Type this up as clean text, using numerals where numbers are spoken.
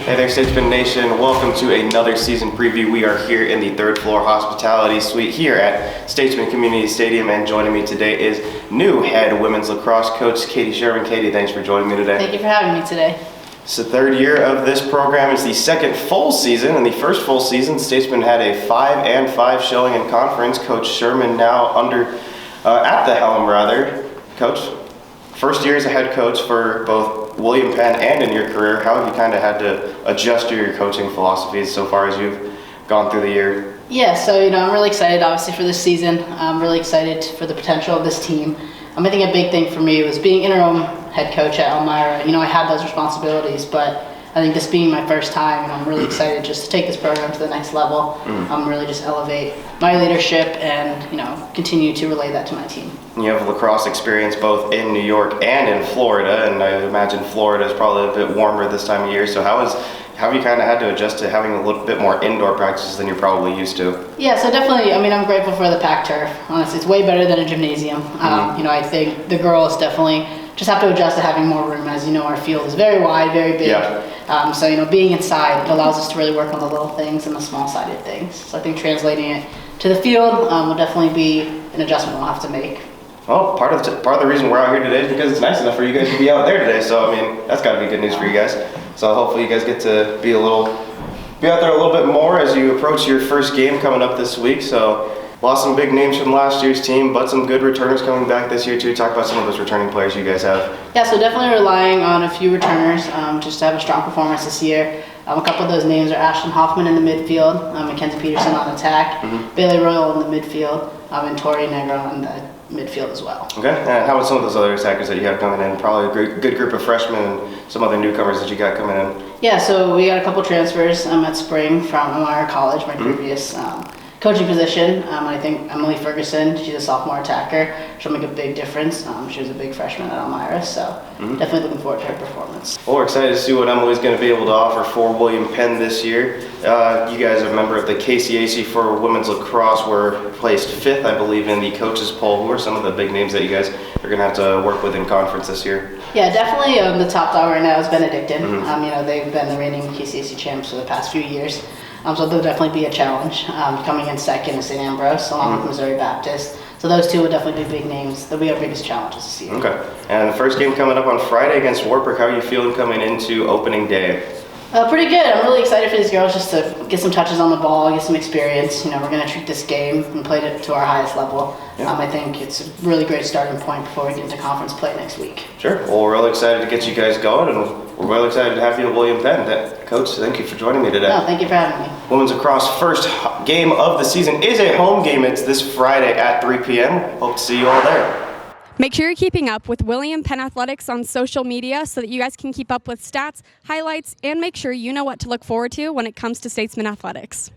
Hey there, Statesmen Nation. Welcome to another season preview. We are here in the third floor hospitality suite here at Statesmen Community Stadium, and joining me today is new head women's lacrosse coach, Sherman. Katie, thanks for joining me today. Thank you for having me today. It's the third year of this program. It's the second full season. In the first full season, Statesmen had a 5-5 showing in conference. Coach Sherman now at the helm, Coach, first year as a head coach for both William Penn and in your career. How have you kind of had to adjust to your coaching philosophies so far as you've gone through the year? Yeah, so I'm really excited obviously for this season. I'm really excited for the potential of this team. I think a big thing for me was being interim head coach at Elmira. I had those responsibilities, but I think this being my first time, I'm really excited just to take this program to the next level. Really just elevate my leadership and continue to relay that to my team. You have lacrosse experience both in New York and in Florida, and I imagine Florida is probably a bit warmer this time of year. So how have you kind of had to adjust to having a little bit more indoor practices than you're probably used to? Yeah, so definitely, I'm grateful for the packed turf. Honestly, it's way better than a gymnasium. I think the girls definitely just have to adjust to having more room. As our field is very wide, very big. Yeah. So being inside, it allows us to really work on the little things and the small-sided things. So I think translating it to the field will definitely be an adjustment we'll have to make. Well, part of the reason we're out here today is because it's nice enough for you guys to be out there today. So that's got to be good news for you guys. So hopefully you guys get to be out there a little bit more as you approach your first game coming up this week. So lost some big names from last year's team, but some good returners coming back this year too. Talk about some of those returning players you guys have. Yeah, so definitely relying on a few returners just to have a strong performance this year. A couple of those names are Ashton Hoffman in the midfield, Mackenzie Peterson on attack, Bailey Royal in the midfield, and Tori Negro in the midfield as well. Okay, and how about some of those other attackers that you have coming in? Probably a good group of freshmen and some other newcomers that you got coming in. Yeah, so we got a couple transfers at spring from Elmira College, my previous coaching position. I think Emily Ferguson, she's a sophomore attacker. She'll make a big difference. She was a big freshman at Elmira, so definitely looking forward to her performance. Well, we're excited to see what Emily's going to be able to offer for William Penn this year. You guys are a member of the Kcac for women's lacrosse. We're placed 5th, I believe, in the coaches poll. Who are some of the big names that you guys are going to have to work with in conference this year? Yeah, definitely the top dog right now is Benedictine. They've been the reigning Kcac champs for the past few years. So there'll definitely be a challenge. Coming in second is St. Ambrose, along with Missouri Baptist. So those two will definitely be big names. They'll be our biggest challenges this year. Okay. And the first game coming up on Friday against Wartburg. How are you feeling coming into opening day? Pretty good. I'm really excited for these girls just to get some touches on the ball, get some experience. We're going to treat this game and play it to our highest level. Yeah. I think it's a really great starting point before we get into conference play next week. Sure. Well, we're really excited to get you guys going, and we're really excited to have you at William Penn. Coach, thank you for joining me today. No, thank you for having me. Women's lacrosse first game of the season is a home game. It's this Friday at 3 p.m. Hope to see you all there. Make sure you're keeping up with William Penn Athletics on social media so that you guys can keep up with stats, highlights, and make sure you know what to look forward to when it comes to Statesmen Athletics.